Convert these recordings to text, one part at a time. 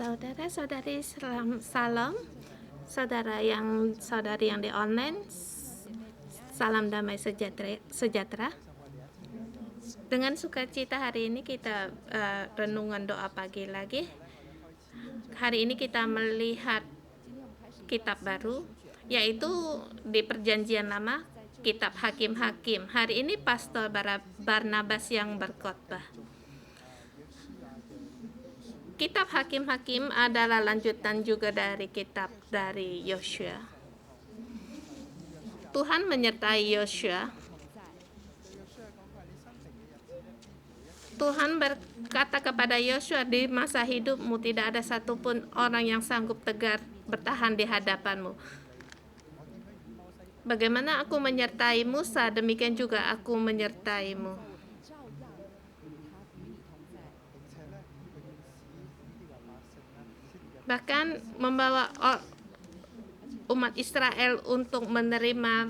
Saudara-saudari, salam. Saudari yang di online, salam damai sejahtera. Dengan sukacita hari ini kita renungan doa pagi lagi. Hari ini kita melihat kitab baru, yaitu di Perjanjian Lama, kitab Hakim-Hakim. Hari ini Pastor Barnabas yang berkhotbah. Kitab Hakim-Hakim adalah lanjutan juga dari kitab dari Yosua. Tuhan menyertai Yosua. Tuhan berkata kepada Yosua, di masa hidupmu tidak ada satupun orang yang sanggup tegar bertahan di hadapanmu. Bagaimana aku menyertai Musa, demikian juga aku menyertaimu. Bahkan membawa umat Israel untuk menerima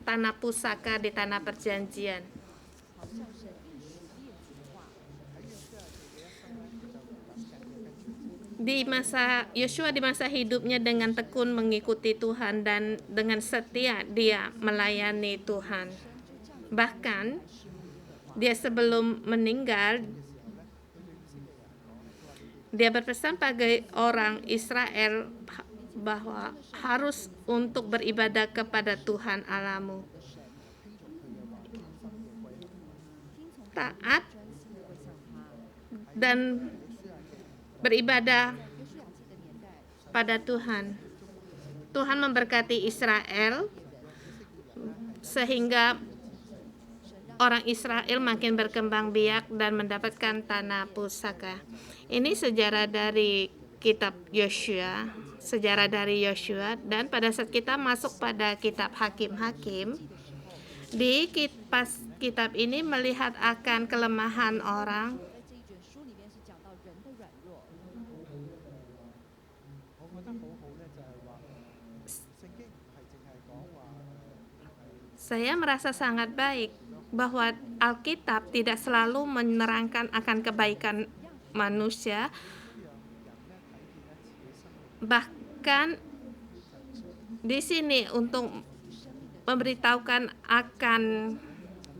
tanah pusaka di tanah perjanjian. Yosua di masa hidupnya dengan tekun mengikuti Tuhan dan dengan setia dia melayani Tuhan. Bahkan dia sebelum meninggal, dia berpesan bagi orang Israel bahwa harus untuk beribadah kepada Tuhan Allahmu. Taat dan beribadah pada Tuhan. Tuhan memberkati Israel sehingga orang Israel makin berkembang biak dan mendapatkan tanah pusaka. Ini sejarah dari kitab Yosua, dan pada saat kita masuk pada kitab Hakim-Hakim, di kitab ini melihat akan kelemahan orang. Saya merasa sangat baik bahwa Alkitab tidak selalu menerangkan akan kebaikan manusia, bahkan di sini untuk memberitahukan akan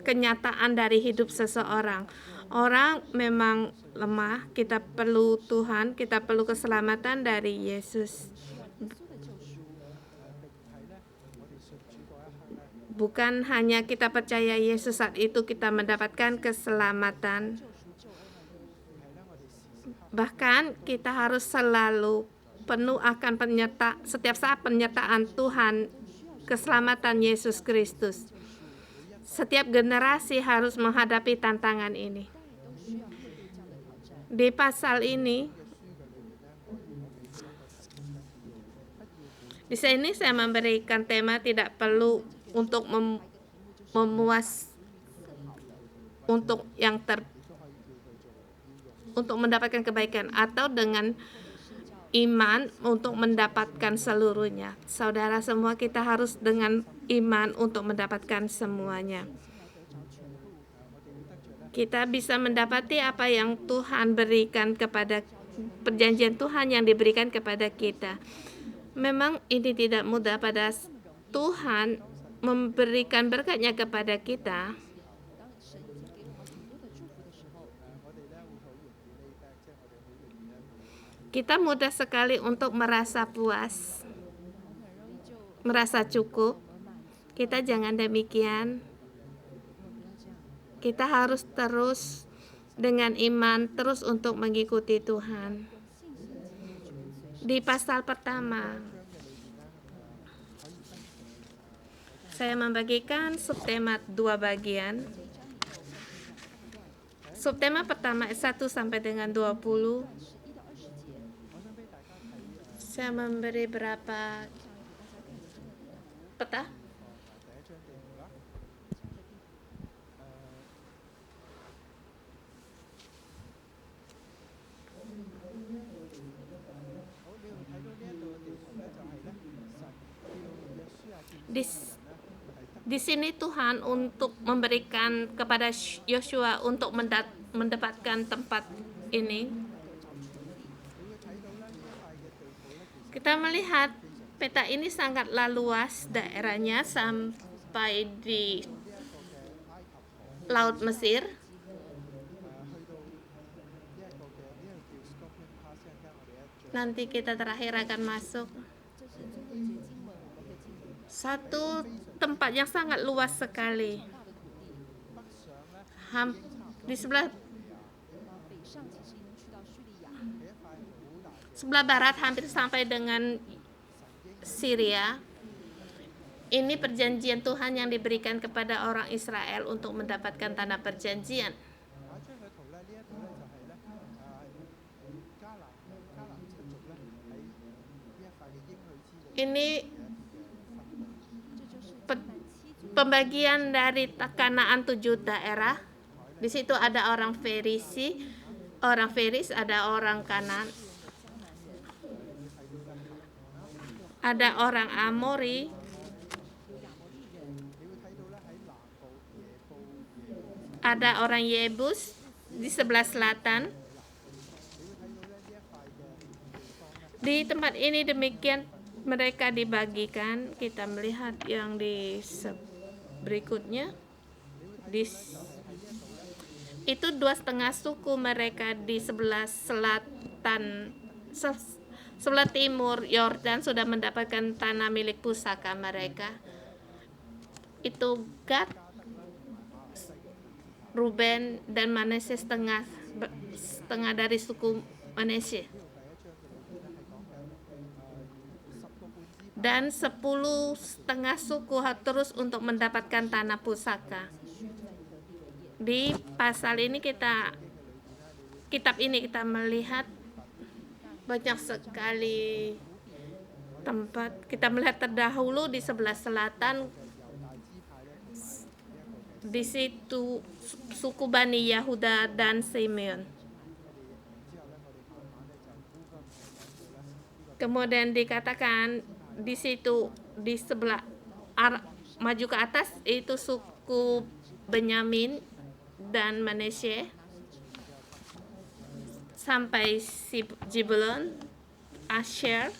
kenyataan dari hidup seseorang. Orang memang lemah, kita perlu Tuhan, kita perlu keselamatan dari Yesus. Bukan hanya kita percaya Yesus saat itu kita mendapatkan keselamatan. Bahkan kita harus selalu penuh akan setiap saat penyertaan Tuhan, keselamatan Yesus Kristus. Setiap generasi harus menghadapi tantangan ini. Di pasal ini, di sini saya memberikan tema tidak perlu untuk memuas untuk mendapatkan kebaikan, atau dengan iman untuk mendapatkan seluruhnya. Saudara semua, kita harus dengan iman untuk mendapatkan semuanya. Kita bisa mendapati apa yang Tuhan berikan kepada perjanjian Tuhan yang diberikan kepada kita. Memang ini tidak mudah pada Tuhan memberikan berkatnya kepada kita. Kita mudah sekali untuk merasa puas, merasa cukup. Kita jangan demikian. Kita harus terus dengan iman, terus untuk mengikuti Tuhan. Di pasal pertama, saya membagikan subtema 2 bagian. Subtema pertama 1 sampai dengan 20. Saya memberi berapa peta? Di sini Tuhan untuk memberikan kepada Yosua untuk mendapatkan tempat ini. Kita melihat peta ini sangatlah luas daerahnya sampai di Laut Mesir. Nanti kita terakhir akan masuk satu tempat yang sangat luas sekali. Di sebelah barat hampir sampai dengan Syria. Ini perjanjian Tuhan yang diberikan kepada orang Israel untuk mendapatkan tanah perjanjian. Ini pembagian dari Kanaan 7 daerah. Di situ ada orang Feris, ada orang Kanaan, ada orang Amori, ada orang Yebus di sebelah selatan. Di tempat ini demikian mereka dibagikan. Kita melihat yang di berikutnya. Itu 2,5 suku mereka di sebelah selatan, sebelah timur Yordan sudah mendapatkan tanah milik pusaka mereka. Itu Gad, Ruben, dan Manase setengah dari suku Manase. Dan 10,5 suku terus untuk mendapatkan tanah pusaka. Di pasal ini kitab ini kita melihat banyak sekali tempat. Kita melihat terdahulu di sebelah selatan, di situ suku Bani Yahuda dan Simeon. Kemudian dikatakan di situ di sebelah maju ke atas itu suku Benyamin dan Manasye sampai Zebulon, Asher.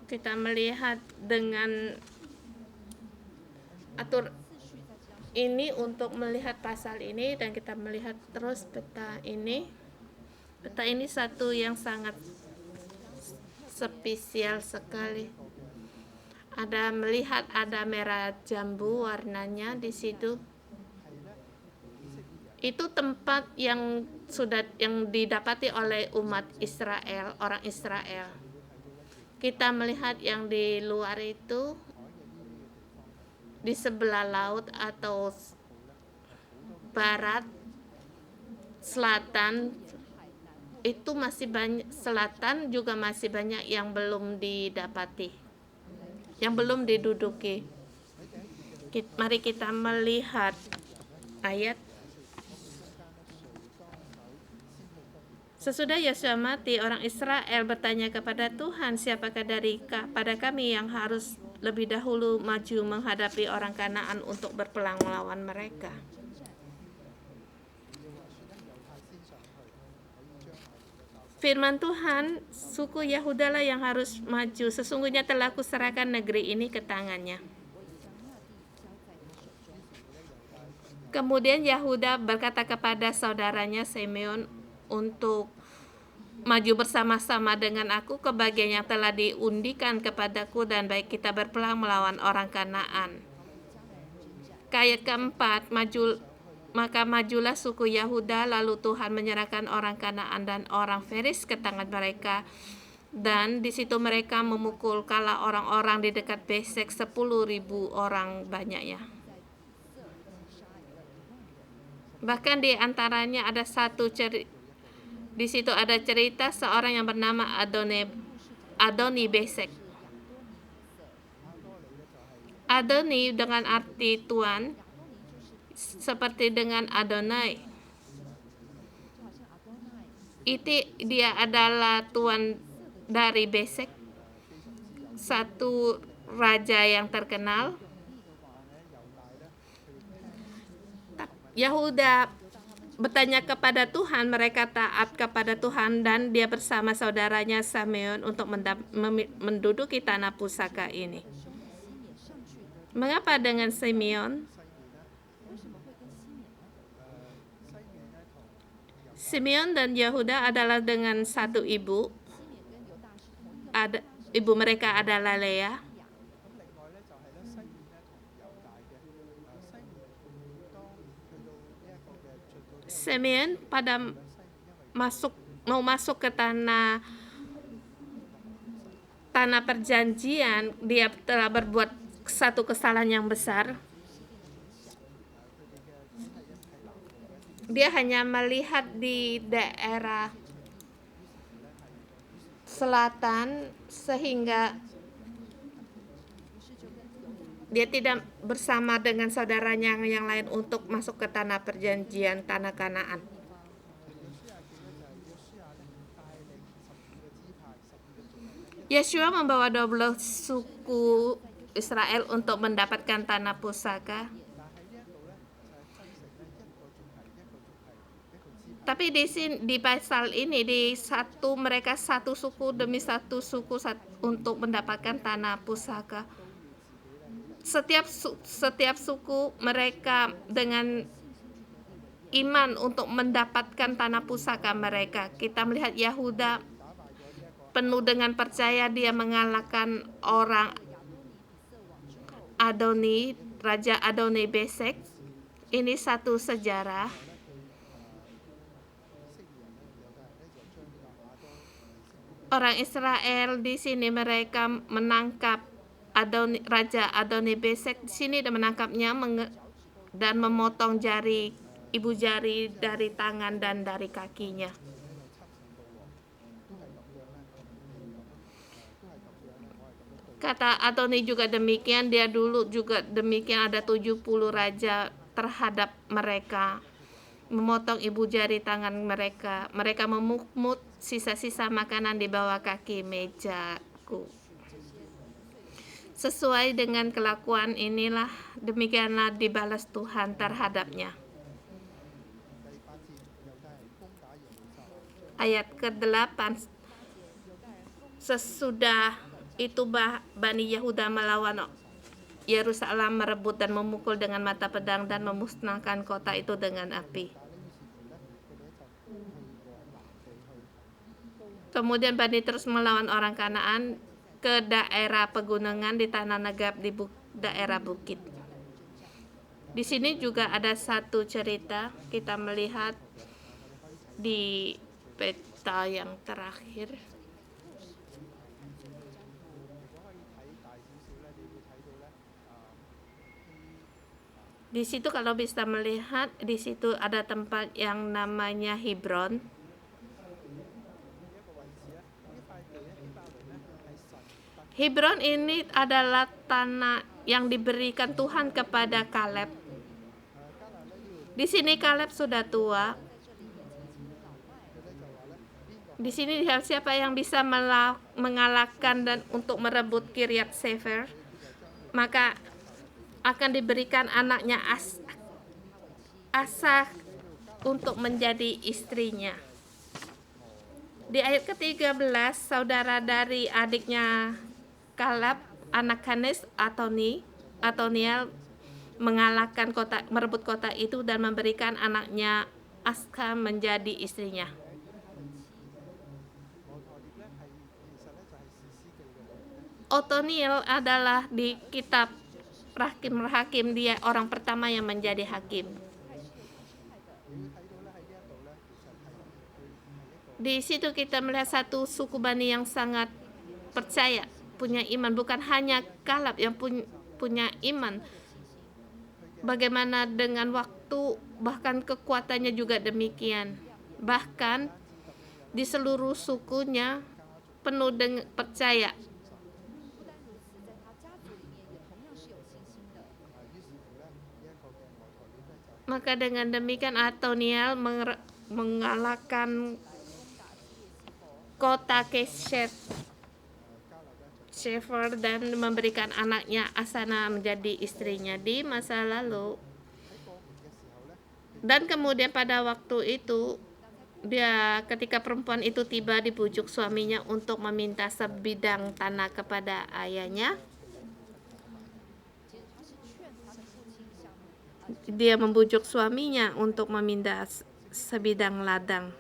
Kita melihat dengan atur ini untuk melihat pasal ini, dan kita melihat terus peta ini. Peta ini satu yang sangat spesial sekali. Ada merah jambu warnanya di situ. Itu tempat yang didapati oleh umat Israel, orang Israel. Kita melihat yang di luar itu di sebelah laut atau barat, selatan, itu masih banyak, selatan juga masih banyak yang belum didapati, yang belum diduduki. Mari kita melihat ayat. Sesudah Yosua mati, orang Israel bertanya kepada Tuhan, siapakah pada kami yang harus lebih dahulu maju menghadapi orang Kanaan untuk berperang melawan mereka? Firman Tuhan, suku Yahuda lah yang harus maju. Sesungguhnya telah kuserahkan negeri ini ke tangannya. Kemudian Yahuda berkata kepada saudaranya Simeon untuk maju bersama-sama dengan aku ke bagian yang telah diundikan kepadaku, dan baik kita berperang melawan orang Kanaan. Ayat keempat, maka majulah suku Yahuda, lalu Tuhan menyerahkan orang Kanaan dan orang Feris ke tangan mereka, dan di situ mereka memukul kala orang-orang di dekat Besek, 10.000 orang banyaknya. Bahkan di antaranya ada di situ ada cerita seorang yang bernama Adoni Besek. Adoni dengan arti tuan, seperti dengan Adonai. Dia adalah tuan dari Besek, satu raja yang terkenal. Yahuda bertanya kepada Tuhan, mereka taat kepada Tuhan, dan dia bersama saudaranya Simeon untuk menduduki tanah pusaka ini. Mengapa dengan Simeon? Simeon dan Yehuda adalah dengan satu ibu. Ibu mereka adalah Leah. Simeon pada mau masuk ke tanah perjanjian, dia telah berbuat satu kesalahan yang besar. Dia hanya melihat di daerah selatan, sehingga dia tidak bersama dengan saudaranya yang lain untuk masuk ke tanah perjanjian, tanah Kanaan. Yeshua membawa 12 suku Israel untuk mendapatkan tanah pusaka. Tapi di pasal ini, mereka satu suku demi satu suku untuk mendapatkan tanah pusaka. Setiap suku mereka dengan iman untuk mendapatkan tanah pusaka mereka. Kita melihat Yehuda penuh dengan percaya, dia mengalahkan orang Raja Adoni Besek. Ini satu sejarah. Orang Israel di sini mereka menangkap Raja Adoni Besek di sini, dan menangkapnya dan memotong ibu jari dari tangan dan dari kakinya. Kata Adoni juga demikian, dia dulu juga demikian, ada 70 raja terhadap mereka, memotong ibu jari tangan mereka. Mereka memungut sisa-sisa makanan di bawah kaki mejaku. Sesuai dengan kelakuan inilah, demikianlah dibalas Tuhan terhadapnya. Ayat ke-8, sesudah itu Bani Yehuda melawan Yerusalem, merebut dan memukul dengan mata pedang dan memusnahkan kota itu dengan api. Kemudian Bani terus melawan orang Kanaan ke daerah pegunungan di tanah Negab, di daerah bukit. Di sini juga ada satu cerita, kita melihat di peta yang terakhir. Di situ kalau bisa melihat, di situ ada tempat yang namanya Hebron. Hebron ini adalah tanah yang diberikan Tuhan kepada Kaleb. Di sini Kaleb sudah tua. Di sini siapa yang bisa mengalahkan dan untuk merebut Kiryat Sefer, maka akan diberikan anaknya Asa untuk menjadi istrinya. Di ayat ke-13, saudara dari adiknya Kaleb, anak Kanes, Atoniel, mengalahkan merebut kota itu dan memberikan anaknya Aska menjadi istrinya. Otoniel adalah di kitab Hakim, dia orang pertama yang menjadi hakim. Di situ kita melihat satu suku Bani yang sangat percaya, punya iman. Bukan hanya Kaleb yang punya iman, bagaimana dengan waktu, bahkan kekuatannya juga demikian. Bahkan di seluruh sukunya penuh dengan percaya. Maka dengan demikian Atoniel mengalahkan kota Keshet Sefer dan memberikan anaknya Asana menjadi istrinya. Di masa lalu, Dan kemudian pada waktu itu ketika perempuan itu tiba dibujuk suaminya untuk meminta sebidang tanah kepada ayahnya, dia membujuk suaminya untuk meminta sebidang ladang.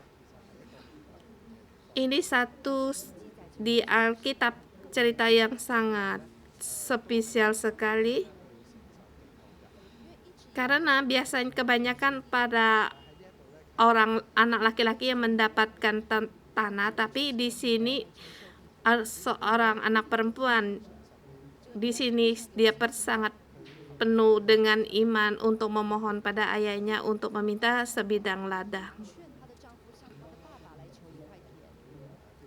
Ini satu di Alkitab cerita yang sangat spesial sekali, karena biasanya kebanyakan pada anak laki-laki yang mendapatkan tanah, tapi di sini seorang anak perempuan di sini dia sangat penuh dengan iman untuk memohon pada ayahnya untuk meminta sebidang ladang.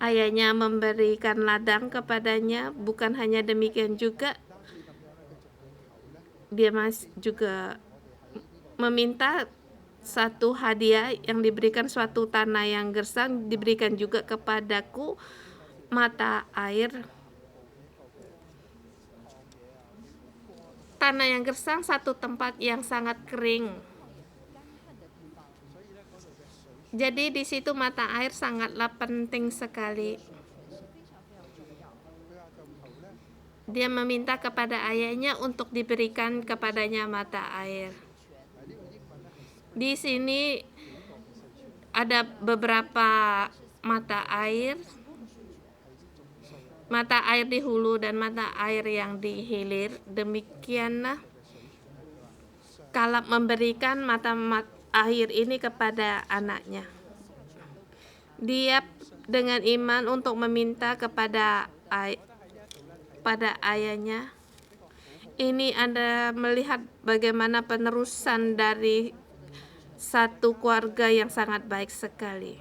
Ayahnya memberikan ladang kepadanya. Bukan hanya demikian juga, dia juga meminta satu hadiah yang diberikan, suatu tanah yang gersang diberikan juga kepadaku, mata air. Tanah yang gersang, satu tempat yang sangat kering. Jadi di situ mata air sangatlah penting sekali. Dia meminta kepada ayahnya untuk diberikan kepadanya mata air. Di sini ada beberapa mata air di hulu dan mata air yang di hilir. Demikianlah Kaleb memberikan mata air ini kepada anaknya. Dia dengan iman untuk meminta kepada ayahnya. Ini Anda melihat bagaimana penerusan dari satu keluarga yang sangat baik sekali.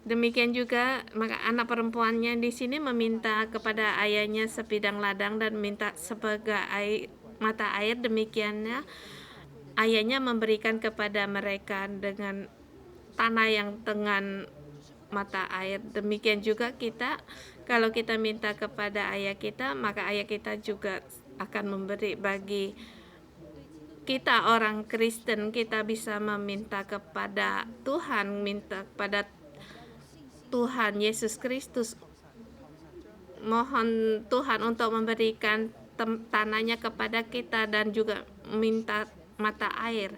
Demikian juga maka anak perempuannya di sini meminta kepada ayahnya sebidang ladang dan minta sebagai mata air. Demikiannya ayahnya memberikan kepada mereka dengan tanah yang dengan mata air. Demikian juga kita, kalau kita minta kepada ayah kita, maka ayah kita juga akan memberi. Bagi kita orang Kristen, kita bisa meminta kepada Tuhan, minta kepada Tuhan Yesus Kristus, mohon Tuhan untuk memberikan tanahnya kepada kita dan juga minta mata air.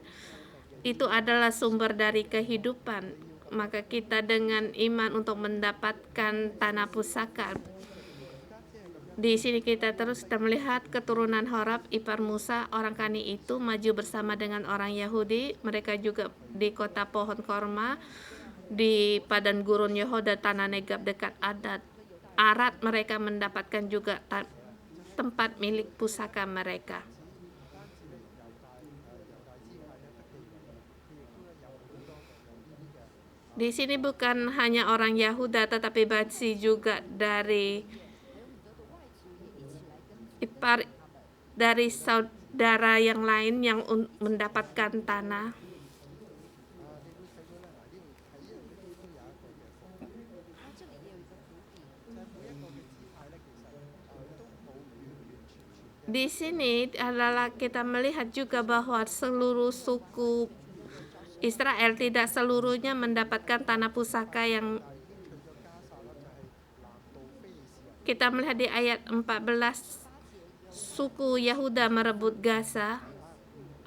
Itu adalah sumber dari kehidupan. Maka kita dengan iman untuk mendapatkan tanah pusaka. Di sini kita terus melihat keturunan Horab, ipar Musa, orang Kani itu maju bersama dengan orang Yahudi. Mereka juga di kota pohon korma, di padang gurun Yehuda, tanah Negab dekat Arad. Mereka mendapatkan juga tempat milik pusaka mereka. Di sini bukan hanya orang Yahuda, tetapi Batsi juga dari saudara yang lain yang mendapatkan tanah. Di sini adalah kita melihat juga bahwa seluruh suku Israel tidak seluruhnya mendapatkan tanah pusaka yang kita melihat di ayat 14. Suku Yehuda merebut Gaza,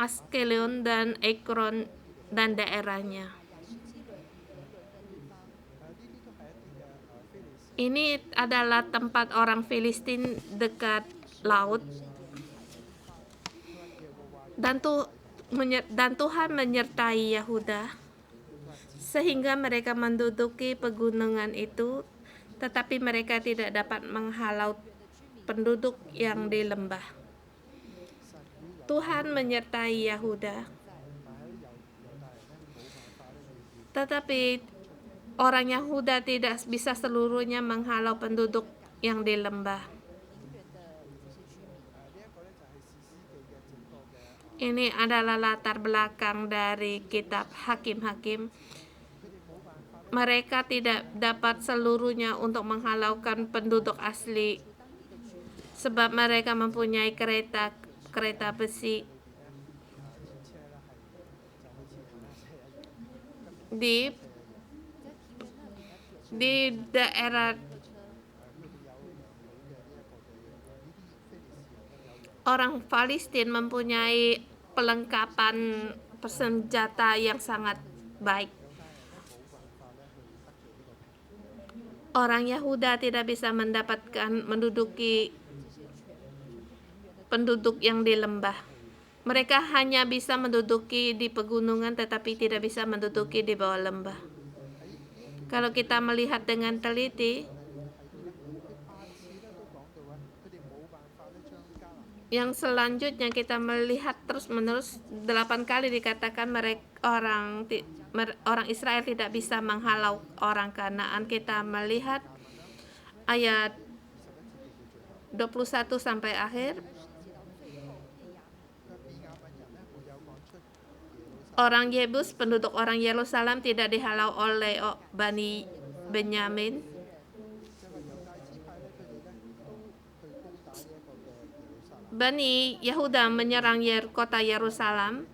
Askelon dan Ekron dan daerahnya. Ini adalah tempat orang Filistin dekat laut. Dan Tuhan menyertai Yehuda sehingga mereka menduduki pegunungan itu, tetapi mereka tidak dapat menghalau penduduk yang di lembah. Tuhan menyertai Yehuda, tetapi orang Yehuda tidak bisa seluruhnya menghalau penduduk yang di lembah. Ini adalah latar belakang dari kitab Hakim-Hakim. mereka tidak dapat seluruhnya untuk menghalaukan penduduk asli, sebab mereka mempunyai kereta besi di daerah. Orang Palestina mempunyai perlengkapan senjata yang sangat baik. Orang Yahuda tidak bisa menduduki penduduk yang di lembah. Mereka hanya bisa menduduki di pegunungan, tetapi tidak bisa menduduki di bawah lembah. Kalau kita melihat dengan teliti, yang selanjutnya kita melihat terus-menerus 8 kali dikatakan orang Israel tidak bisa menghalau orang Kanaan. Kita melihat ayat 21 sampai akhir. Orang Yebus, penduduk orang Yerusalem, tidak dihalau oleh Bani Benyamin. Bani Yehuda menyerang kota Yerusalem.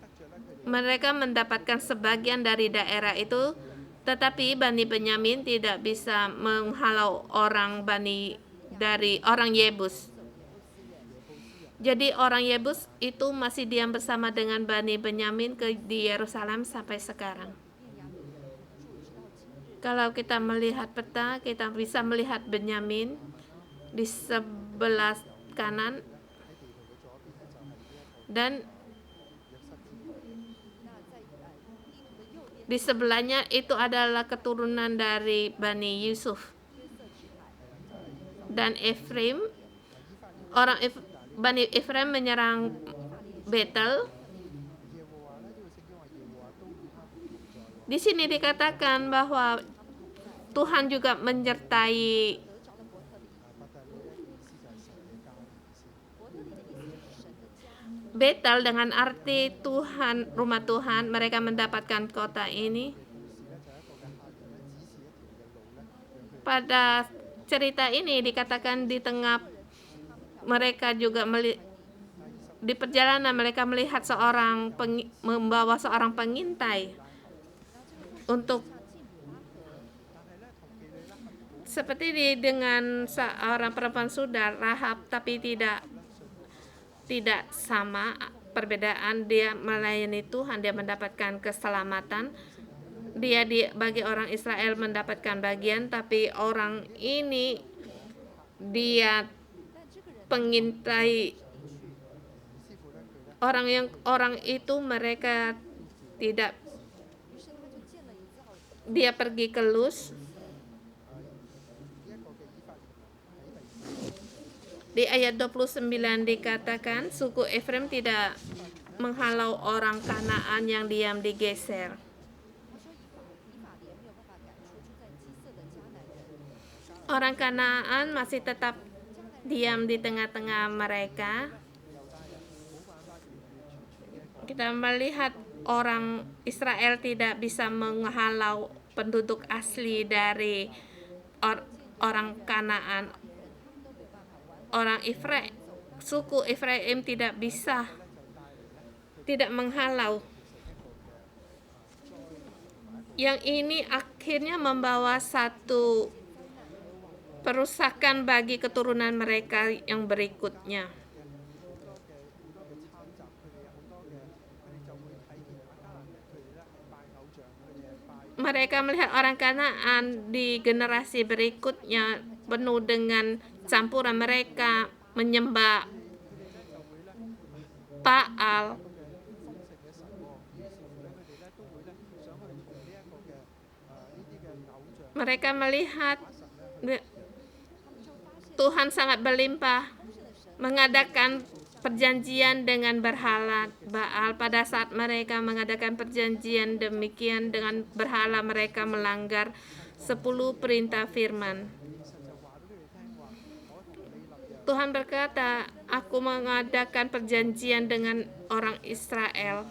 Mereka mendapatkan sebagian dari daerah itu, tetapi Bani Benyamin tidak bisa menghalau dari orang Yebus. Jadi orang Yebus itu masih diam bersama dengan Bani Benyamin di Yerusalem sampai sekarang. Kalau kita melihat peta, kita bisa melihat Benyamin di sebelah kanan, dan di sebelahnya itu adalah keturunan dari Bani Yusuf dan Efraim. Bani Efraim menyerang Betel. Di sini dikatakan bahwa Tuhan juga menyertai Betel dengan arti Tuhan, rumah Tuhan. Mereka mendapatkan kota ini. Pada cerita ini dikatakan di tengah mereka juga di perjalanan mereka melihat membawa seorang pengintai untuk seperti dengan seorang perempuan sudah Rahab, tapi tidak sama perbedaan. Dia melayani Tuhan, dia mendapatkan keselamatan. Dia bagi orang Israel mendapatkan bagian, tapi orang ini dia pengintai. Orang itu mereka tidak, dia pergi ke Luz. Di ayat 29 dikatakan suku Efraim tidak menghalau orang Kanaan yang diam di Geser. Orang Kanaan masih tetap diam di tengah-tengah mereka. Kita melihat orang Israel tidak bisa menghalau penduduk asli dari orang Kanaan. Orang suku Efraim tidak menghalau. Yang ini akhirnya membawa satu perusakan bagi keturunan mereka yang berikutnya. Mereka melihat orang Kanaan di generasi berikutnya penuh dengan campuran, mereka menyembah Baal. Mereka melihat Tuhan sangat berlimpah, mengadakan perjanjian dengan berhala Baal. Pada saat mereka mengadakan perjanjian demikian dengan berhala, mereka melanggar 10 perintah firman. Tuhan berkata, aku mengadakan perjanjian dengan orang Israel.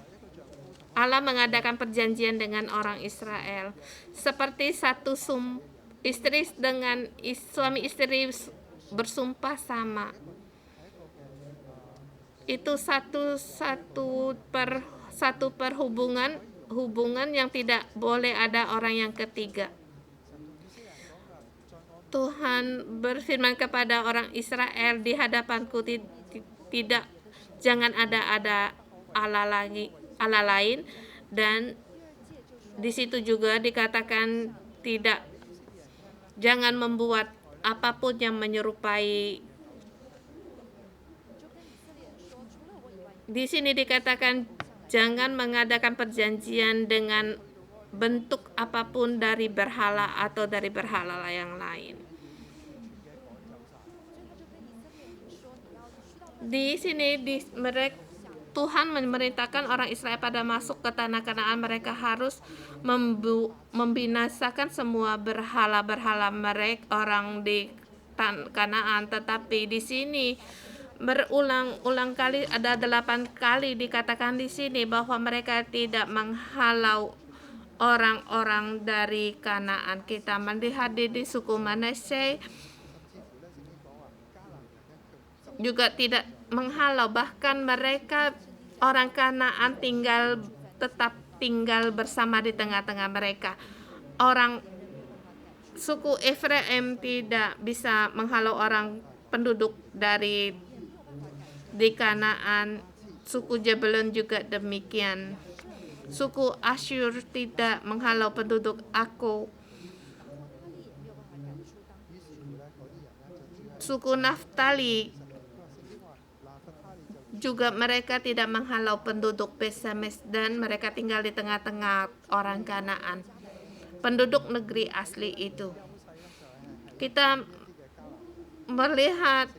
Allah mengadakan perjanjian dengan orang Israel seperti istri dengan suami istri bersumpah sama. Itu satu hubungan yang tidak boleh ada orang yang ketiga. Tuhan berfirman kepada orang Israel, di hadapanku tidak, jangan ada Allah lain, dan di situ juga dikatakan jangan membuat apapun yang menyerupai. Di sini dikatakan jangan mengadakan perjanjian dengan bentuk apapun dari berhala atau dari berhala yang lain. Di sini Tuhan memerintahkan orang Israel pada masuk ke tanah Kanaan, mereka harus membinasakan semua berhala-berhala mereka orang di Kanaan. Tetapi di sini berulang-ulang kali, ada 8 kali dikatakan di sini bahwa mereka tidak menghalau orang-orang dari Kanaan. Kita melihat di suku Manasye juga tidak menghalau, bahkan mereka orang Kanaan tetap tinggal bersama di tengah-tengah mereka. Orang suku Efraim tidak bisa menghalau orang penduduk di Kanaan. Suku Zebulun juga demikian. Suku Asyur tidak menghalau penduduk Aku. Suku Naftali juga mereka tidak menghalau penduduk Besames, dan mereka tinggal di tengah-tengah orang Kanaan, penduduk negeri asli itu. Kita melihat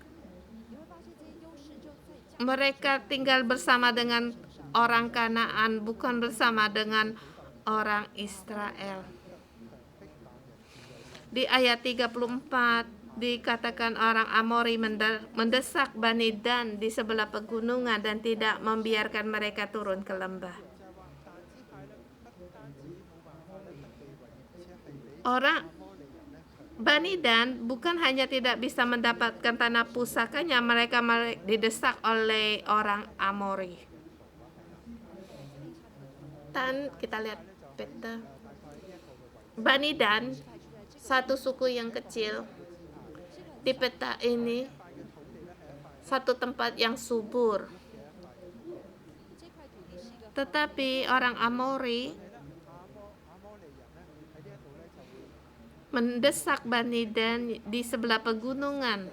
mereka tinggal bersama dengan orang Kanaan, bukan bersama dengan orang Israel. Di ayat 34 dikatakan orang Amori mendesak Bani Dan di sebelah pegunungan dan tidak membiarkan mereka turun ke lembah. Orang Bani Dan bukan hanya tidak bisa mendapatkan tanah pusakanya, mereka didesak oleh orang Amori. Dan kita lihat peta. Bani Dan, satu suku yang kecil. Di peta ini, satu tempat yang subur. Tetapi orang Amori mendesak Bani Dan di sebelah pegunungan.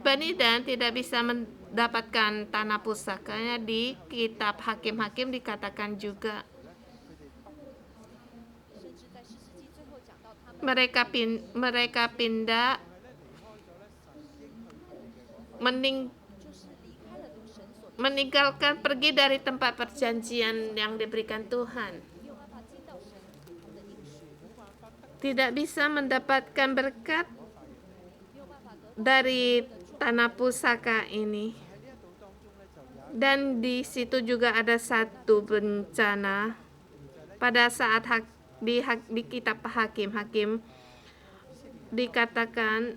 Bani Dan tidak bisa mendapatkan tanah pusakanya. Di kitab Hakim-Hakim dikatakan juga mereka pindah meninggalkan, pergi dari tempat perjanjian yang diberikan Tuhan. Tidak bisa mendapatkan berkat dari tanah pusaka ini. Dan di situ juga ada satu bencana pada saat di kitab Hakim-Hakim dikatakan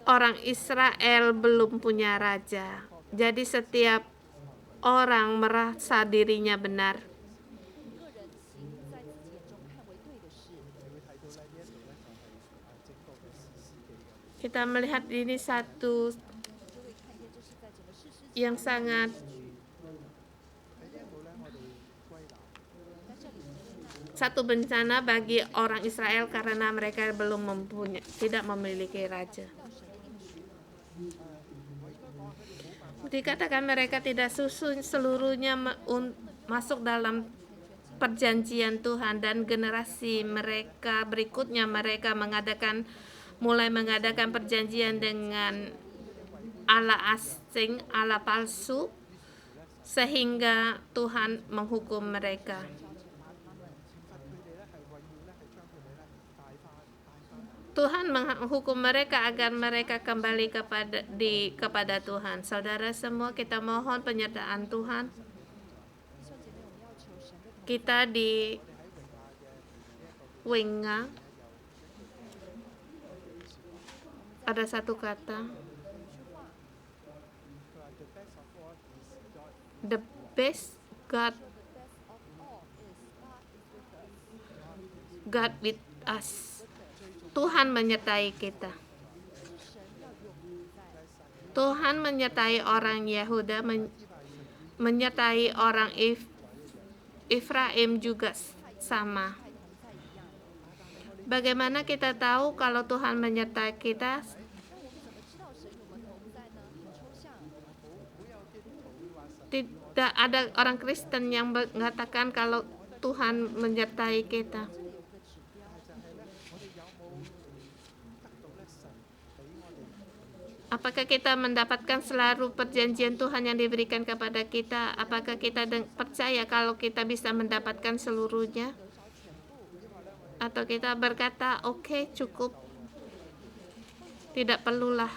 orang Israel belum punya raja. Jadi setiap orang merasa dirinya benar. Kita melihat ini satu yang sangat satu bencana bagi orang Israel karena mereka tidak memiliki raja. Dikatakan mereka tidak seluruhnya masuk dalam perjanjian Tuhan, dan generasi mereka berikutnya mereka mulai mengadakan perjanjian dengan Allah asing, Allah palsu, sehingga Tuhan menghukum mereka. Tuhan menghukum mereka agar mereka kembali kepada Tuhan. Saudara semua, kita mohon penyertaan Tuhan. Kita di Wenga ada satu kata, the best God with us. Tuhan menyertai kita. Tuhan menyertai orang Yehuda, menyertai orang Efraim juga sama. Bagaimana kita tahu kalau Tuhan menyertai kita? Tidak ada orang Kristen yang mengatakan kalau Tuhan menyertai kita. Apakah kita mendapatkan seluruh perjanjian Tuhan yang diberikan kepada kita? Apakah kita percaya kalau kita bisa mendapatkan seluruhnya? Atau kita berkata, oke, cukup, tidak perlulah.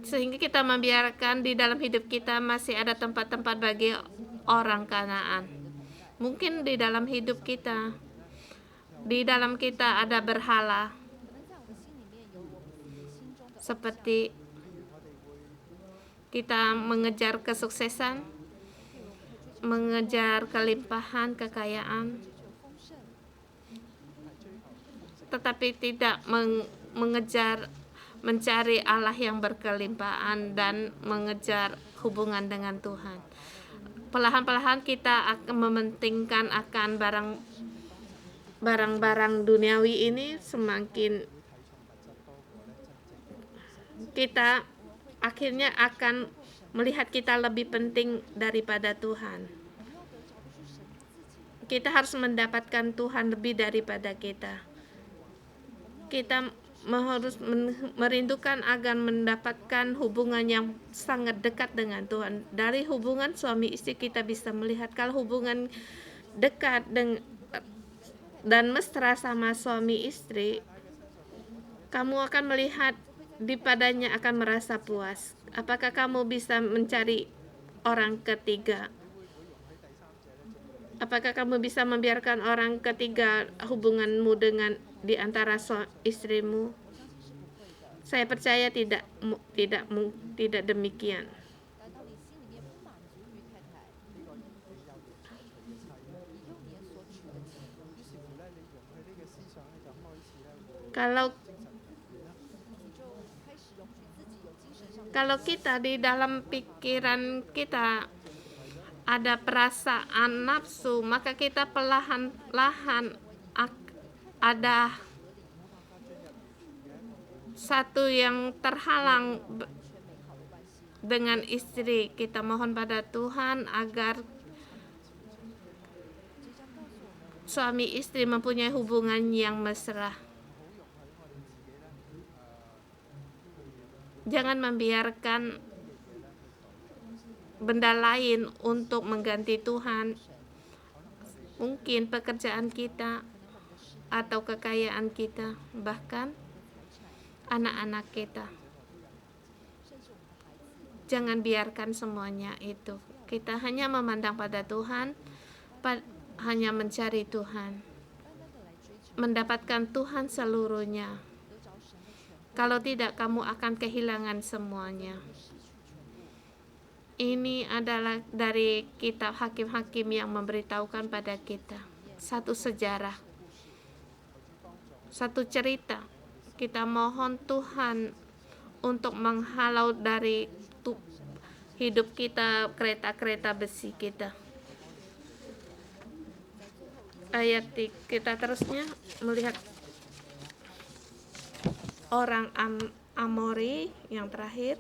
Sehingga kita membiarkan di dalam hidup kita masih ada tempat-tempat bagi orang Kanaan. Mungkin di dalam hidup kita, ada berhala, seperti kita mengejar kesuksesan, mengejar kelimpahan, kekayaan, tetapi tidak mencari Allah yang berkelimpahan dan mengejar hubungan dengan Tuhan. Perlahan-perlahan kita akan mementingkan akan barang-barang duniawi ini, semakin kita akhirnya akan melihat kita lebih penting daripada Tuhan. Kita harus mendapatkan Tuhan lebih daripada kita. Kita harus merindukan agar mendapatkan hubungan yang sangat dekat dengan Tuhan. Dari hubungan suami istri kita bisa melihat kalau hubungan dekat dan mesra sama suami istri, kamu akan melihat di padanya akan merasa puas. Apakah kamu bisa mencari orang ketiga? Apakah kamu bisa membiarkan orang ketiga hubunganmu dengan di antara istrimu? Saya percaya tidak demikian. Kalau kita di dalam pikiran kita ada perasaan nafsu, maka kita perlahan-lahan ada satu yang terhalang dengan istri. Kita mohon pada Tuhan agar suami istri mempunyai hubungan yang mesra. Jangan membiarkan benda lain untuk mengganti Tuhan. Mungkin pekerjaan kita atau kekayaan kita, bahkan anak-anak kita. Jangan biarkan semuanya itu. Kita hanya memandang pada Tuhan, hanya mencari Tuhan, mendapatkan Tuhan seluruhnya. Kalau tidak, kamu akan kehilangan semuanya. Ini adalah dari kitab Hakim-Hakim yang memberitahukan pada kita satu sejarah, satu cerita. Kita mohon Tuhan untuk menghalau dari hidup kita kereta-kereta besi kita. Ayat kita terusnya melihat orang Amori yang terakhir.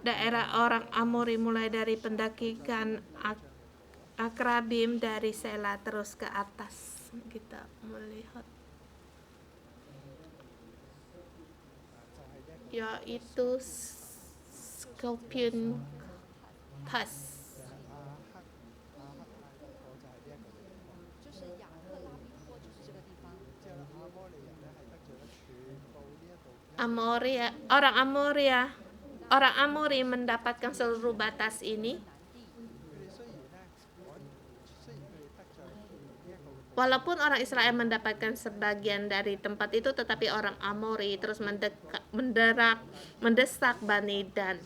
Daerah orang Amori mulai dari pendakian Akrabim, dari Sela terus ke atas. Kita melihat yaitu Scorpion Thus. 就是雅克拉冰坡，就是这个地方。 Orang Amori mendapatkan seluruh batas ini. Walaupun orang Israel mendapatkan sebagian dari tempat itu, tetapi orang Amori terus mendesak Bani Dan,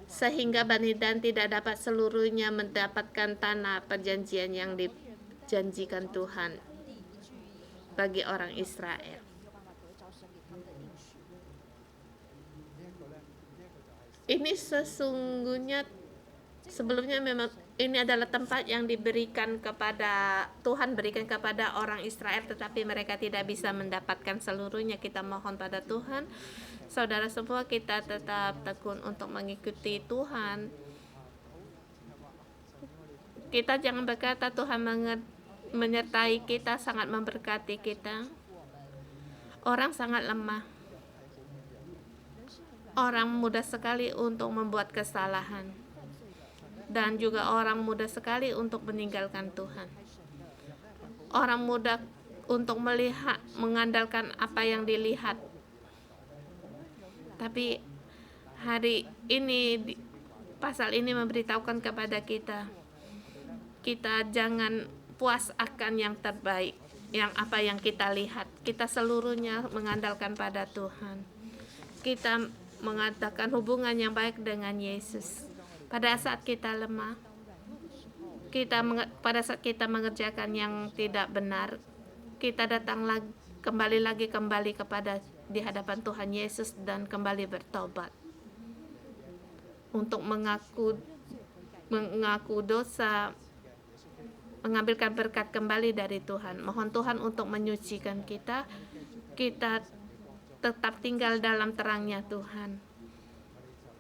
sehingga Bani Dan tidak dapat seluruhnya mendapatkan tanah perjanjian yang dijanjikan Tuhan bagi orang Israel. Ini sesungguhnya sebelumnya memang ini adalah tempat yang diberikan kepada Tuhan, berikan kepada orang Israel, tetapi mereka tidak bisa mendapatkan seluruhnya. Kita mohon pada Tuhan, saudara semua, kita tetap tekun untuk mengikuti Tuhan. Kita jangan berkata Tuhan menyertai kita, sangat memberkati kita. Orang sangat lemah. Orang mudah sekali untuk membuat kesalahan. Dan juga orang mudah sekali untuk meninggalkan Tuhan. Orang mudah untuk melihat, mengandalkan apa yang dilihat. Tapi hari ini, pasal ini memberitahukan kepada kita, kita jangan puas akan yang terbaik, yang apa yang kita lihat. Kita seluruhnya mengandalkan pada Tuhan. Kita mengadakan hubungan yang baik dengan Yesus. Pada saat kita lemah, pada saat kita mengerjakan yang tidak benar, kita datang kembali kepada di hadapan Tuhan Yesus dan kembali bertobat untuk mengaku dosa, mengambilkan berkat kembali dari Tuhan. Mohon Tuhan untuk menyucikan kita tetap tinggal dalam terangnya Tuhan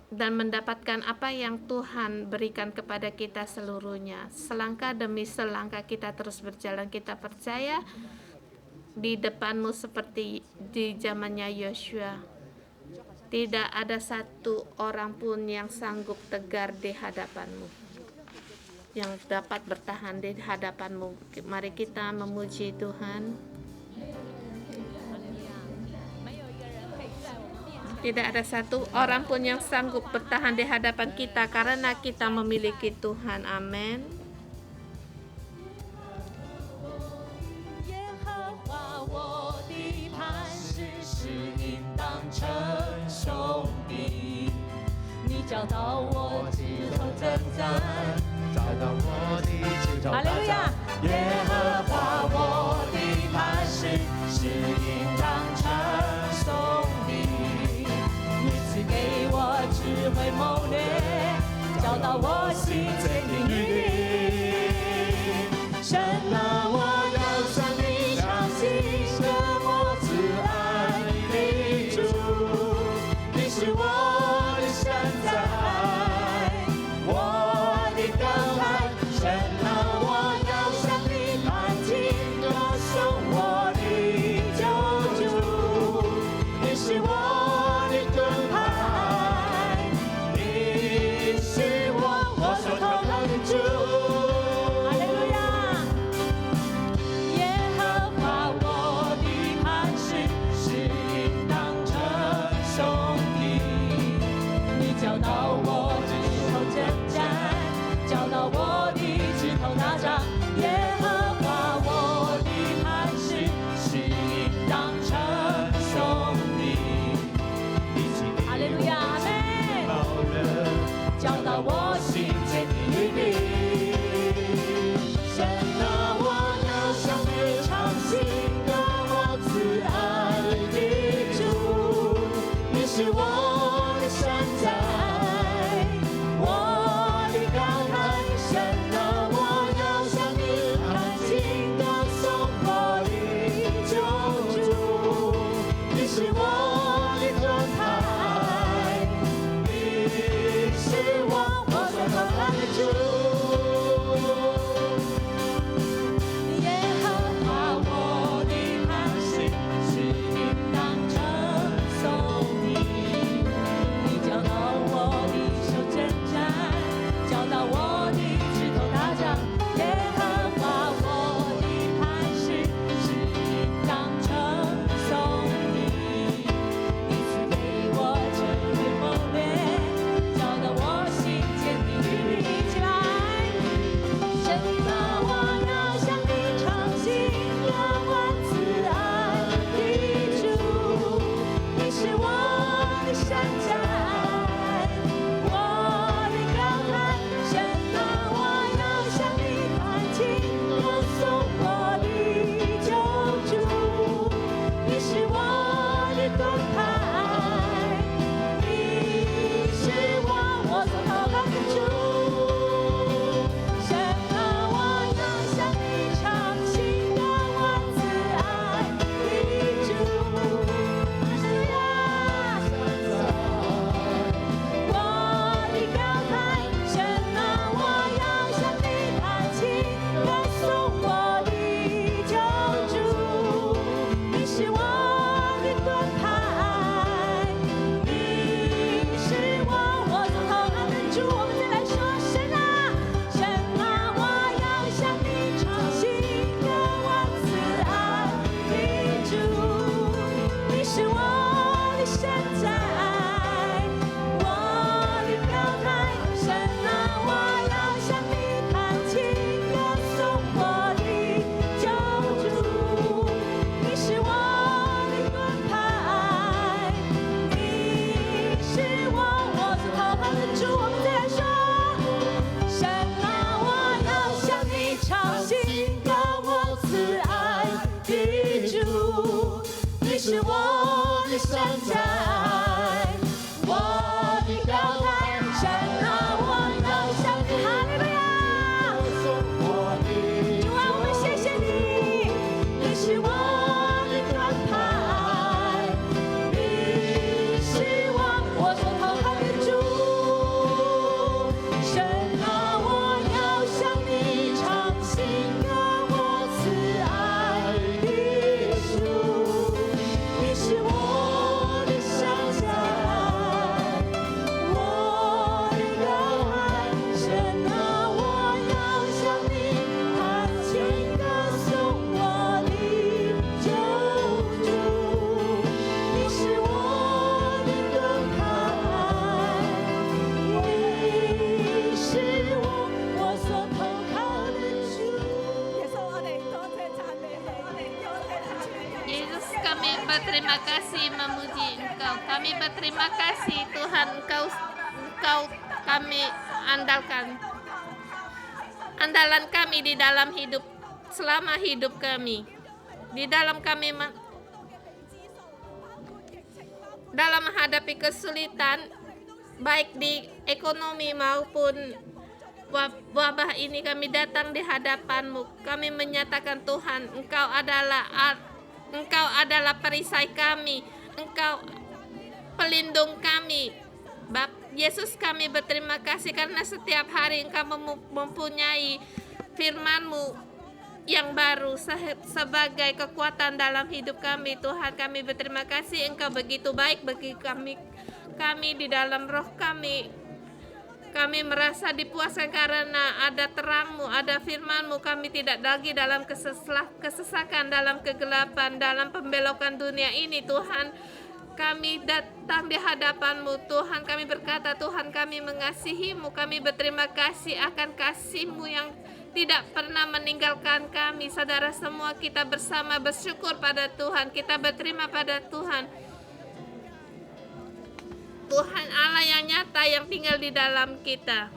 dan mendapatkan apa yang Tuhan berikan kepada kita seluruhnya. Selangkah demi selangkah kita terus berjalan. Kita percaya di depanmu seperti di zamannya Yosua. Tidak ada satu orang pun yang sanggup tegar di hadapanmu, yang dapat bertahan di hadapanmu. Mari kita memuji Tuhan. Tidak ada satu orang pun yang sanggup bertahan di hadapan kita karena kita memiliki Tuhan. Amin. kasih Tuhan, Engkau kami andalkan. Andalan kami di dalam hidup, selama hidup kami. Di dalam kami dalam menghadapi kesulitan, baik di ekonomi maupun wabah ini, kami datang di hadapan-Mu. Kami menyatakan Tuhan, Engkau adalah perisai kami, Engkau pelindung kami. Yesus, kami berterima kasih karena setiap hari Engkau mempunyai firman-Mu yang baru sebagai kekuatan dalam hidup kami. Tuhan, kami berterima kasih, Engkau begitu baik bagi kami di dalam roh kami. Kami merasa dipuaskan karena ada terang-Mu, ada firman-Mu. Kami tidak lagi dalam kesesakan, dalam kegelapan, dalam pembelokan dunia ini. Tuhan, kami datang di hadapan-Mu. Tuhan, kami berkata, Tuhan, kami mengasihi-Mu. Kami berterima kasih akan kasih-Mu yang tidak pernah meninggalkan kami. Saudara semua, kita bersama bersyukur pada Tuhan. Kita berterima pada Tuhan. Tuhan Allah yang nyata yang tinggal di dalam kita.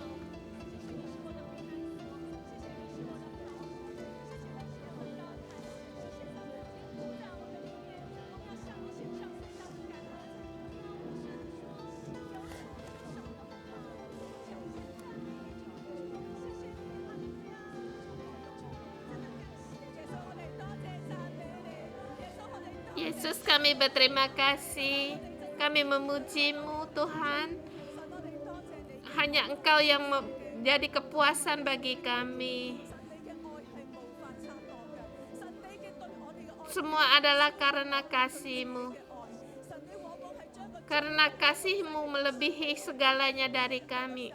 Yesus, kami berterima kasih. Kami memuji-Mu, Tuhan. Hanya Engkau yang menjadi kepuasan bagi kami. Semua adalah karena kasih-Mu. Karena kasih-Mu melebihi segalanya dari kami.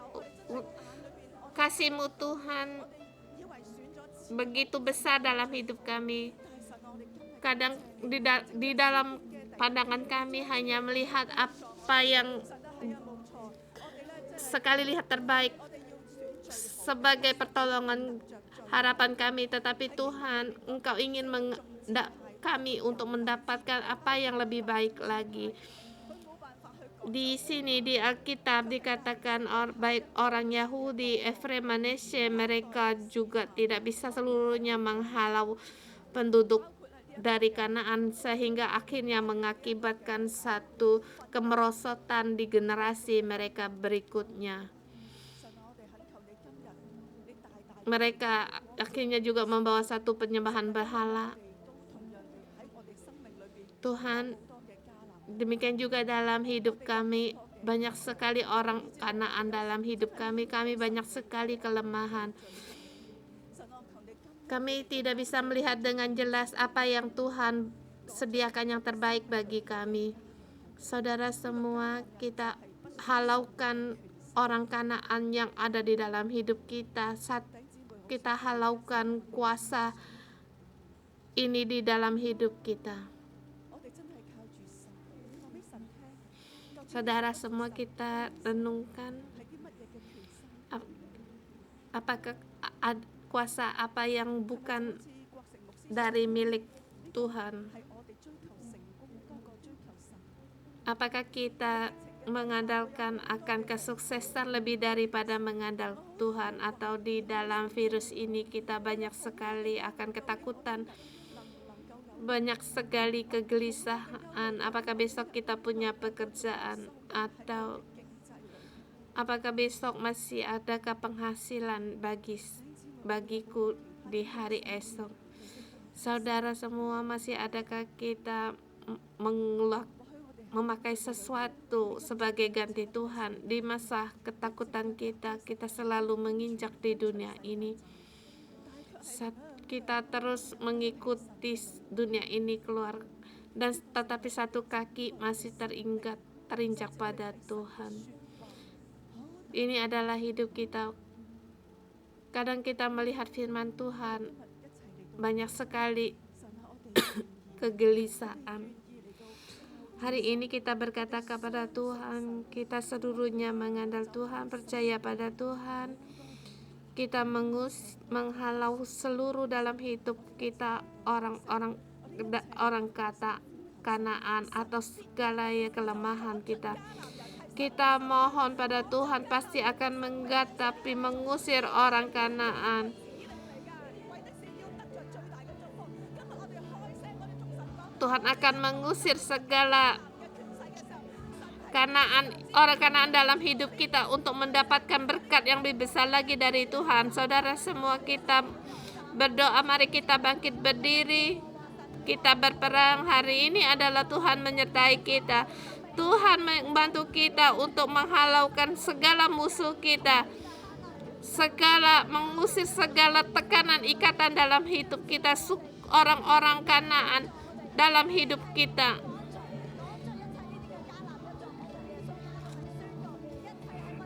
Kasih-Mu, Tuhan, begitu besar dalam hidup kami. Kadang di dalam pandangan kami hanya melihat apa yang sekali lihat terbaik sebagai pertolongan harapan kami, tetapi Tuhan, Engkau ingin kami untuk mendapatkan apa yang lebih baik lagi. Di sini di Alkitab dikatakan baik orang Yahudi, Efraim, Manasye, mereka juga tidak bisa seluruhnya menghalau penduduk dari Kanaan, sehingga akhirnya mengakibatkan satu kemerosotan di generasi mereka berikutnya. Mereka akhirnya juga membawa satu penyembahan berhala. Tuhan, demikian juga dalam hidup kami, banyak sekali orang Kanaan dalam hidup kami. Kami banyak sekali kelemahan. Kami tidak bisa melihat dengan jelas apa yang Tuhan sediakan yang terbaik bagi kami. Saudara semua, kita halaukan orang Kanaan yang ada di dalam hidup kita. Kita halaukan kuasa ini di dalam hidup kita. Saudara semua, kita renungkan apakah kuasa apa yang bukan dari milik Tuhan. Apakah kita mengandalkan akan kesuksesan lebih daripada mengandalkan Tuhan, atau di dalam virus ini kita banyak sekali akan ketakutan, banyak sekali kegelisahan. Apakah besok kita punya pekerjaan, atau apakah besok masih adakah penghasilan bagiku di hari esok? Saudara semua, masih adakah kita memakai sesuatu sebagai ganti Tuhan? Di masa ketakutan kita selalu menginjak di dunia ini. Kita terus mengikuti dunia ini keluar, dan tetapi satu kaki masih terinjak pada Tuhan. Ini adalah hidup kita. Kadang kita melihat firman Tuhan, banyak sekali kegelisahan. Hari ini kita berkata kepada Tuhan, kita seluruhnya mengandal Tuhan, percaya pada Tuhan. Kita menghalau seluruh dalam hidup kita orang kata Kanaan atau segala kelemahan kita. Kita mohon pada Tuhan pasti akan menggatapi, mengusir orang Kanaan. Tuhan akan mengusir segala orang Kanaan dalam hidup kita untuk mendapatkan berkat yang lebih besar lagi dari Tuhan. Saudara semua, kita berdoa, mari kita bangkit berdiri. Kita berperang. Hari ini adalah Tuhan menyertai kita. Tuhan membantu kita untuk menghalaukan segala musuh kita, mengusir segala tekanan ikatan dalam hidup kita, orang-orang Kanaan dalam hidup kita.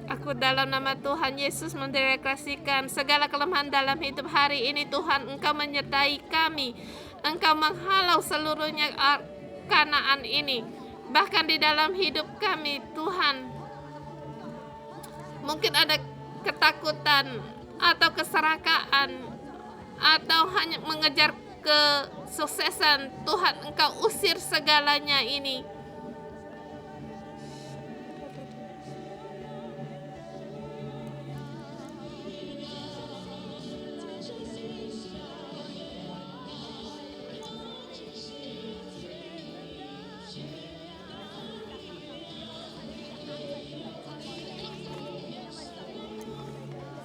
Aku dalam nama Tuhan Yesus mendeklarasikan segala kelemahan dalam hidup hari ini. Tuhan, Engkau menyertai kami. Engkau menghalau seluruhnya Kanaan ini. Bahkan di dalam hidup kami, Tuhan, mungkin ada ketakutan atau keserakaan atau hanya mengejar kesuksesan. Tuhan, Engkau usir segalanya ini.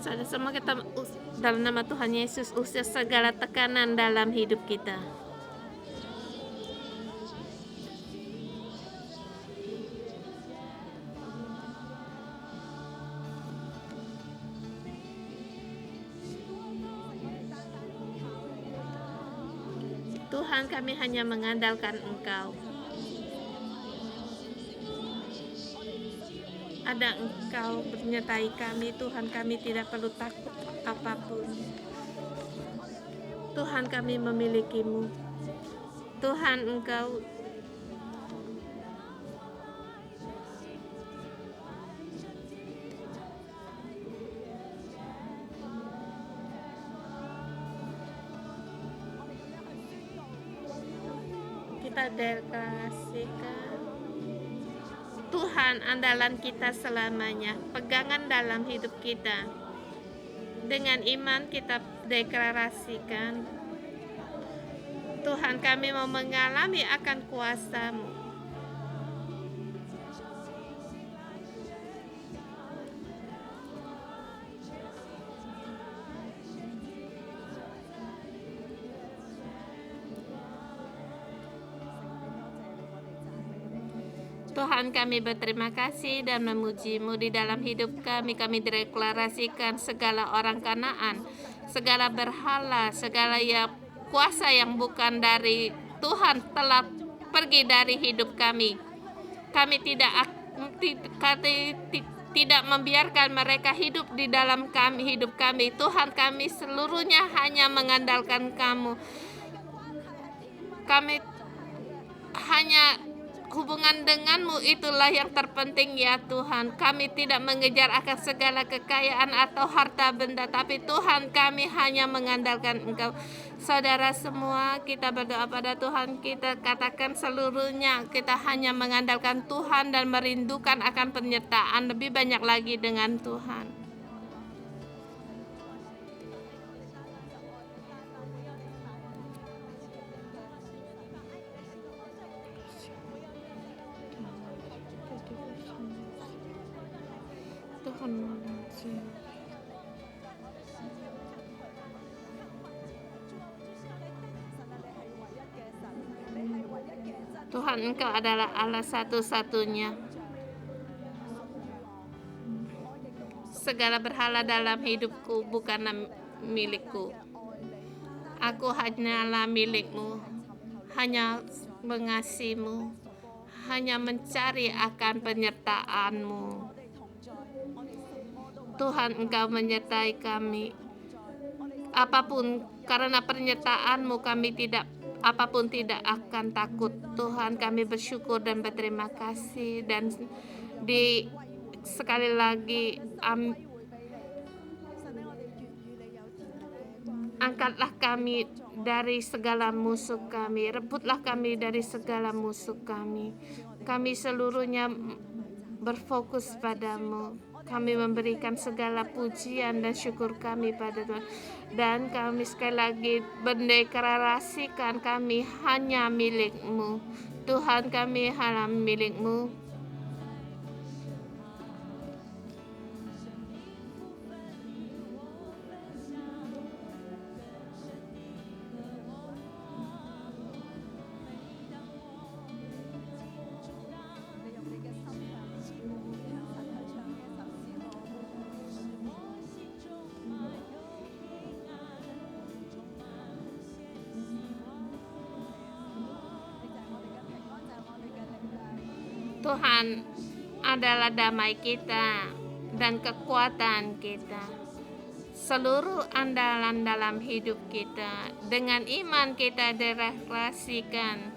Saudara semua, kita dalam nama Tuhan Yesus usir segala tekanan dalam hidup kita. Tuhan, kami hanya mengandalkan Engkau. Ada Engkau menyertai kami, Tuhan, kami tidak perlu takut apapun. Tuhan, kami memilikimu. Tuhan, Engkau kita deklarasikan Tuhan andalan kita selamanya, pegangan dalam hidup kita. Dengan iman kita deklarasikan, Tuhan, kami mau mengalami akan kuasa-Mu. Tuhan, kami berterima kasih dan memuji-Mu di dalam hidup kami. Kami deklarasikan segala orang Kanaan, segala berhala, segala kuasa yang bukan dari Tuhan telah pergi dari hidup kami. Kami tidak membiarkan mereka hidup di dalam hidup kami. Tuhan, kami seluruhnya hanya mengandalkan Kamu. Kami hanya hubungan dengan-Mu, itulah yang terpenting ya Tuhan. Kami tidak mengejar akan segala kekayaan atau harta benda, tapi Tuhan, kami hanya mengandalkan Engkau. Saudara semua, kita berdoa pada Tuhan, kita katakan seluruhnya kita hanya mengandalkan Tuhan dan merindukan akan penyertaan lebih banyak lagi dengan Tuhan. Tuhan, Engkau adalah Allah satu-satunya. Segala berhala dalam hidupku bukanlah milikku. Aku hanyalah milik-Mu, hanya mengasihi-Mu, hanya mencari akan penyertaan-Mu. Tuhan, Engkau menyertai kami. Apapun, karena penyertaan-Mu kami apapun tidak akan takut. Tuhan, kami bersyukur dan berterima kasih. Dan sekali lagi Angkatlah kami dari segala musuh kami, rebutlah kami dari segala musuh kami. Kami seluruhnya berfokus padamu. Kami memberikan segala pujian dan syukur kami pada Tuhan. Dan kami sekali lagi mendeklarasikan kami hanya milik-Mu. Tuhan, kami hanya milik-Mu. Tuhan adalah damai kita dan kekuatan kita. Seluruh andalan dalam hidup kita, dengan iman kita direlasikan.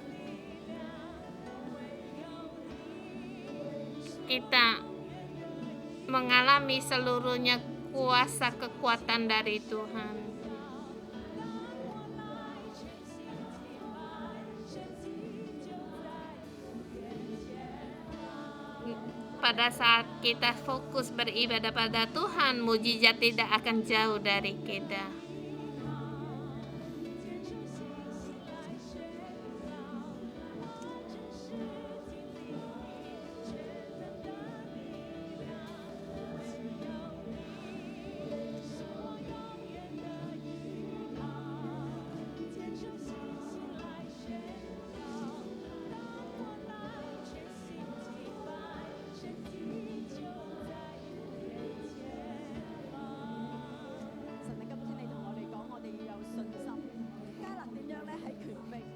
Kita mengalami seluruhnya kuasa kekuatan dari Tuhan. Pada saat kita fokus beribadah pada Tuhan, mujizat tidak akan jauh dari kita.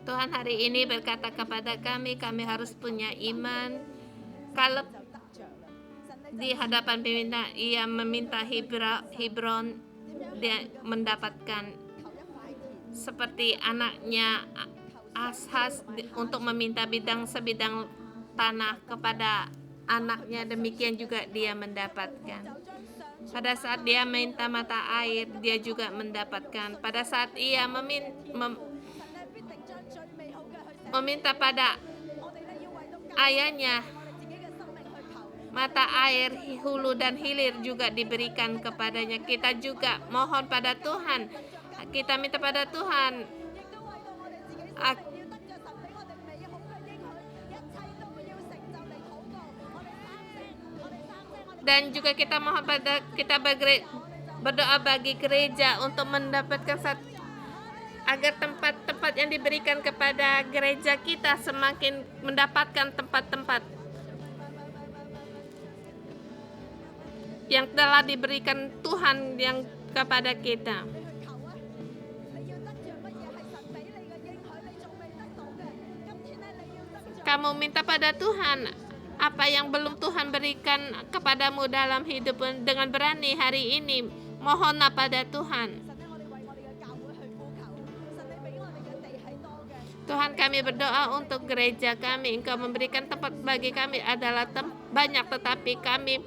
Tuhan hari ini berkata kepada kami harus punya iman. Kalau di hadapan pimpinan ia meminta Hebron, dia mendapatkan. Seperti anaknya Ashas untuk meminta sebidang tanah kepada anaknya, demikian juga dia mendapatkan. Pada saat dia minta mata air, dia juga mendapatkan. Pada saat ia meminta pada ayahnya, mata air hulu dan hilir juga diberikan kepadanya. Kita juga mohon pada Tuhan, kita minta pada Tuhan dan juga kita mohon pada berdoa bagi gereja untuk mendapatkan agar tempat-tempat yang diberikan kepada gereja kita semakin mendapatkan tempat-tempat yang telah diberikan Tuhan yang kepada kita. Kamu minta pada Tuhan apa yang belum Tuhan berikan kepadamu dalam hidup dengan berani hari ini. Mohonlah pada Tuhan. Tuhan, kami berdoa untuk gereja kami. Engkau memberikan tempat bagi kami adalah banyak, tetapi kami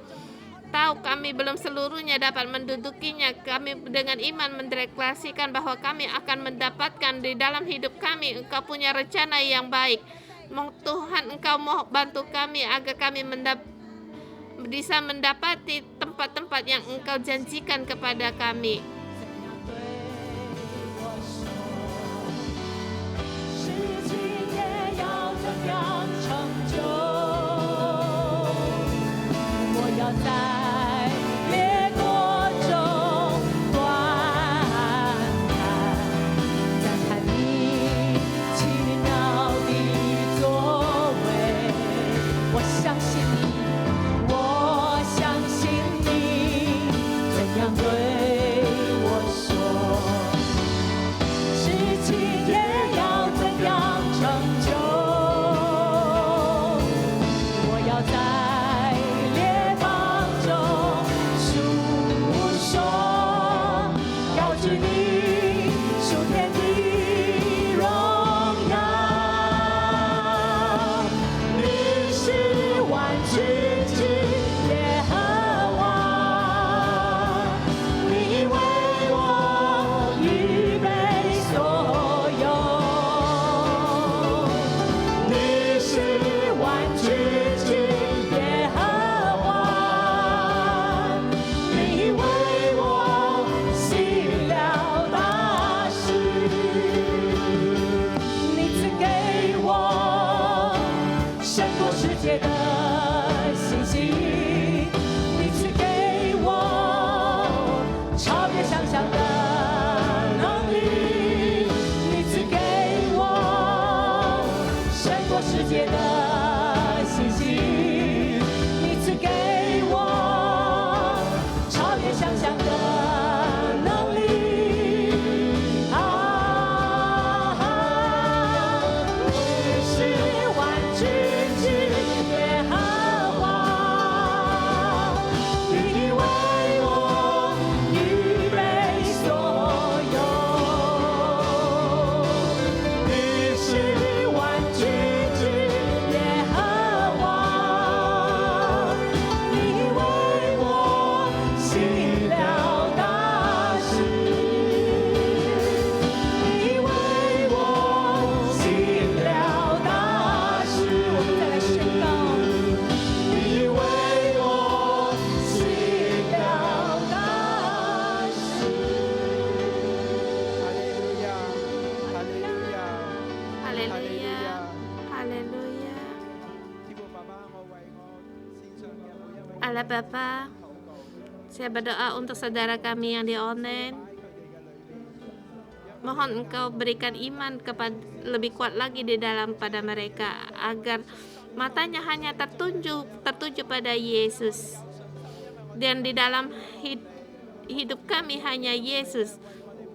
tahu kami belum seluruhnya dapat mendudukinya. Kami dengan iman mendeklarasikan bahwa kami akan mendapatkan di dalam hidup kami. Engkau punya rencana yang baik. Tuhan, Engkau mau bantu kami agar kami bisa mendapati tempat-tempat yang Engkau janjikan kepada kami. Bapa, saya berdoa untuk saudara kami yang di online. Mohon Engkau berikan iman kepada lebih kuat lagi di dalam pada mereka, agar matanya hanya tertuju pada Yesus, dan di dalam hidup kami hanya Yesus,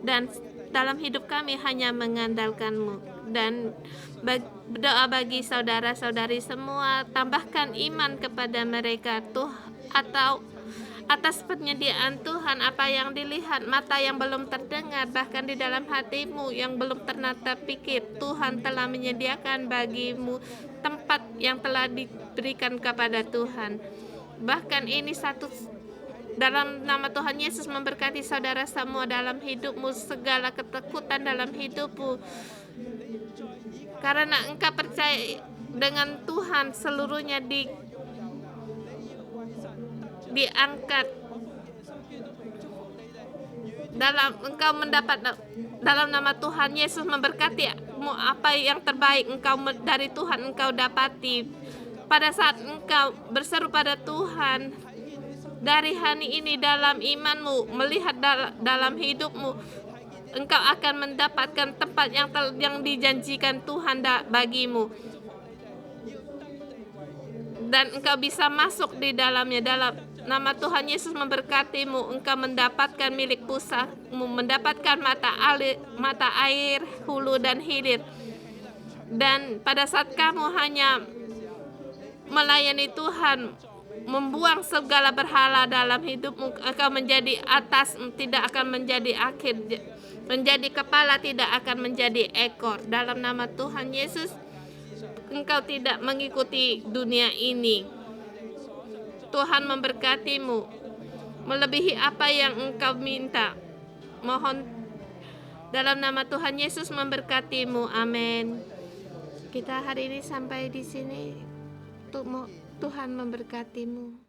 dan dalam hidup kami hanya mengandalkan-Mu. Dan berdoa bagi saudara-saudari semua, tambahkan iman kepada mereka atau atas penyediaan Tuhan, apa yang dilihat mata yang belum terdengar, bahkan di dalam hatimu yang belum pernah terpikir, Tuhan telah menyediakan bagimu tempat yang telah diberikan kepada Tuhan. Bahkan ini dalam nama Tuhan Yesus memberkati saudara semua dalam hidupmu, segala ketakutan dalam hidupmu, karena engkau percaya dengan Tuhan, seluruhnya diangkat engkau mendapat dalam nama Tuhan Yesus memberkatimu. Apa yang terbaik dari Tuhan engkau dapati pada saat engkau berseru pada Tuhan dari hari ini dalam imanmu, melihat dalam hidupmu, engkau akan mendapatkan tempat yang dijanjikan Tuhan bagimu, dan engkau bisa masuk di dalamnya. Dalam nama Tuhan Yesus memberkatimu, engkau mendapatkan milik pusatmu, mendapatkan mata air hulu dan hilir. Dan pada saat kamu hanya melayani Tuhan, membuang segala berhala dalam hidupmu, engkau menjadi atas, tidak akan menjadi akhir, menjadi kepala, tidak akan menjadi ekor. Dalam nama Tuhan Yesus, engkau tidak mengikuti dunia ini. Tuhan memberkatimu melebihi apa yang engkau minta. Mohon dalam nama Tuhan Yesus memberkatimu. Amin. Kita hari ini sampai di sini. Tuhan memberkatimu.